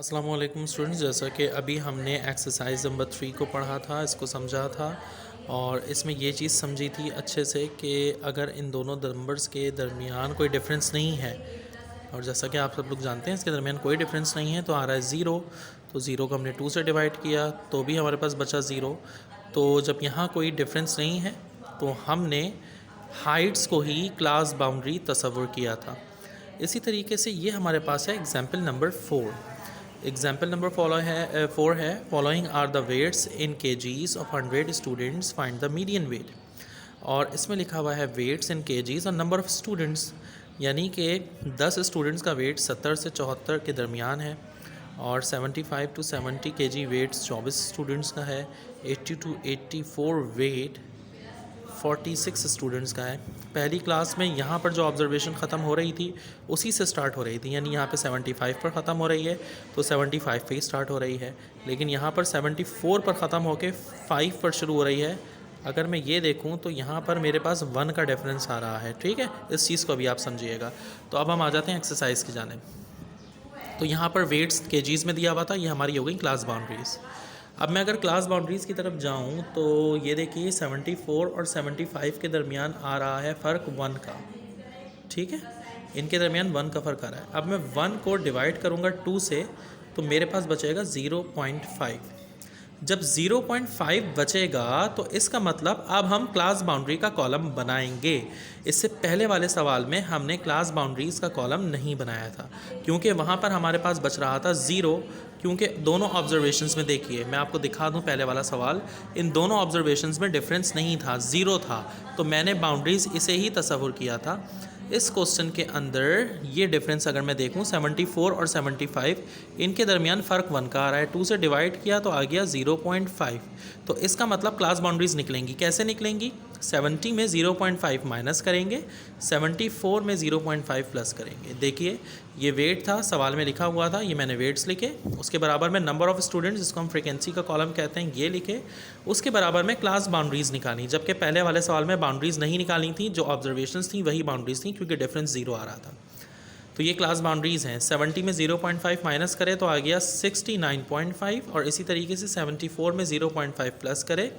अस्सलाम वालेकुम स्टूडेंट्स, जैसा कि अभी हमने एक्सरसाइज नंबर 3 को पढ़ा था, इसको समझा था और इसमें ये चीज़ समझी थी अच्छे से कि अगर इन दोनों नंबर्स के दरमियान कोई डिफरेंस नहीं है, और जैसा कि आप सब लोग जानते हैं इसके दरमियान कोई डिफरेंस नहीं है तो आ रहा है ज़ीरो। तो ज़ीरो को हमने 2 से डिवाइड किया तो भी हमारे पास बचा ज़ीरो। तो जब यहाँ कोई डिफरेंस नहीं है तो हमने हाइट्स को ही क्लास बाउंड्री तस्वुर किया था। इसी तरीके से ये हमारे पास है एग्जाम्पल नंबर 4। एग्जाम्पल नंबर 4 है following are the weights in kgs of 100 students, find the median weight. और इसमें लिखा हुआ है वेट्स इन केजीज और नंबर ऑफ़ स्टूडेंट्स, यानी कि 10 स्टूडेंट्स का वेट 70 से 74 के दरमियान है और 75 टू 70 केजी वेट्स 24 स्टूडेंट्स का है। 80 टू 84 वेट 46 स्टूडेंट्स का है। पहली क्लास में यहाँ पर जो ऑब्जर्वेशन ख़त्म हो रही थी उसी से स्टार्ट हो रही थी, यानी यहाँ पे 75 पर ख़त्म हो रही है तो 75 पे ही स्टार्ट हो रही है, लेकिन यहाँ पर 74 पर ख़त्म होके 5 पर शुरू हो रही है। अगर मैं ये देखूँ तो यहाँ पर मेरे पास 1 का डिफरेंस आ रहा है। ठीक है, इस चीज़ को भी आप समझिएगा। तो अब हम आ जाते हैं एक्सरसाइज की जानिब। तो यहाँ पर वेट्स केजीज़ में दिया हुआ था, ये हमारी हो गई क्लास बाउंड्रीज़। अब मैं अगर क्लास बाउंड्रीज़ की तरफ जाऊँ तो ये देखिए 74 और 75 के दरमियान आ रहा है फ़र्क 1 का। ठीक है, इनके दरमियान 1 का फ़र्क आ रहा है। अब मैं 1 को डिवाइड करूँगा 2 से तो मेरे पास बचेगा 0.5। जब 0.5 बचेगा तो इसका मतलब अब हम क्लास बाउंड्री का कॉलम बनाएंगे। इससे पहले वाले सवाल में हमने क्लास बाउंड्रीज़ का कॉलम नहीं बनाया था क्योंकि वहाँ पर हमारे पास बच रहा था ज़ीरो, क्योंकि दोनों ऑब्जर्वेशंस में देखिए, मैं आपको दिखा दूँ पहले वाला सवाल, इन दोनों ऑब्जर्वेशंस में डिफरेंस नहीं था, ज़ीरो था, तो मैंने बाउंड्रीज़ इसे ही तस्वुर किया था। इस क्वेश्चन के अंदर ये डिफरेंस अगर मैं देखूं 74 और 75 इनके दरमियान फ़र्क 1 का आ रहा है। 2 से डिवाइड किया तो आ गया 0.5। तो इसका मतलब क्लास बाउंड्रीज़ निकलेंगी। कैसे निकलेंगी? 70 में 0.5 माइनस करेंगे, 74 में 0.5 प्लस करेंगे। देखिए ये वेट था, सवाल में लिखा हुआ था, ये मैंने वेट्स लिखे, उसके बराबर में नंबर ऑफ़ स्टूडेंट्स जिसको हम फ्रीक्वेंसी का कॉलम कहते हैं ये लिखे, उसके बराबर में क्लास बाउंड्रीज़ निकाली, जबकि पहले वाले सवाल में बाउंड्रीज़ नहीं निकाली थी, जो ऑब्जर्वेशंस थी वही बाउंड्रीज़ थी क्योंकि डिफरेंस ज़ीरो आ रहा था। तो ये क्लास बाउंड्रीज़ हैं। 70 में 0.5 माइनस करें तो आ गया 69.5 और इसी तरीके से 74 में 0.5 प्लस करें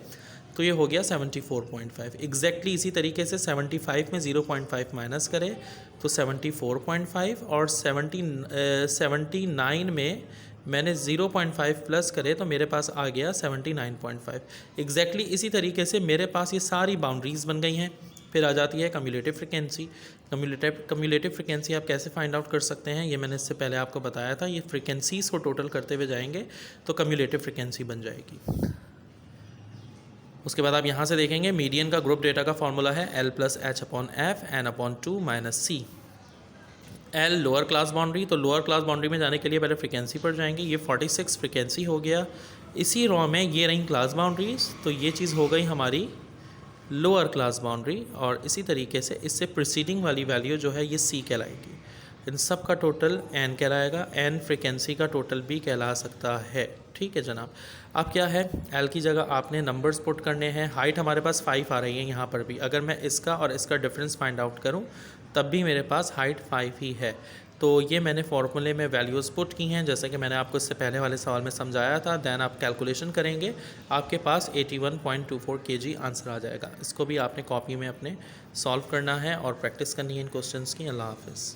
तो ये हो गया 74.5। एग्जैक्टली इसी तरीके से 75 में 0.5 माइनस करें तो 74.5 और 79 में मैंने 0.5 प्लस करे तो मेरे पास आ गया 79.5। एग्जैक्टली इसी तरीके से मेरे पास ये सारी बाउंड्रीज़ बन गई हैं। फिर आ जाती है कम्युलेटिव फ्रिक्वेंसी। कम्युलेटिव फ्रिक्वेंसी आप कैसे फाइंड आउट कर सकते हैं, ये मैंने इससे पहले आपको बताया था। ये फ्रिक्वेंसीज़ को टोटल करते हुए जाएंगे तो कम्युलेटिव फ्रिक्वेंसी बन जाएगी। उसके बाद आप यहाँ से देखेंगे मीडियन का ग्रुप डेटा का फॉर्मूला है L+H/F n/2 - C। L lower class boundary, तो लोअर क्लास बाउंड्री में जाने के लिए पहले फ्रिक्वेंसी पर जाएंगे। ये 46 फ्रिक्वेंसी हो गया। इसी रॉ में ये रही क्लास बाउंड्रीज़, तो ये चीज़ हो गई हमारी लोअर क्लास बाउंड्री और इसी तरीके से इससे प्रीसीडिंग वाली वैल्यू जो है ये C कहलाएगी। इन सब का टोटल n कहलाएगा। n फ्रिक्वेंसी का टोटल भी कहला सकता है। ठीक है जनाब। अब क्या है, l की जगह आपने नंबर्स पुट करने हैं। हाइट हमारे पास 5 आ रही है यहाँ पर भी, अगर मैं इसका और इसका डिफरेंस फाइंड आउट करूँ तब भी मेरे पास हाइट 5 ही है। तो ये मैंने फार्मूले में वैल्यूज़ पुट की हैं जैसे कि मैंने आपको इससे पहले वाले सवाल में समझाया था। दैन आप कैलकुलेशन करेंगे, आपके पास 81.24 kg आंसर आ जाएगा। इसको भी आपने कॉपी में अपने सॉल्व करना है और प्रैक्टिस करनी है इन क्वेश्चंस की। अल्लाह हाफ़िज़।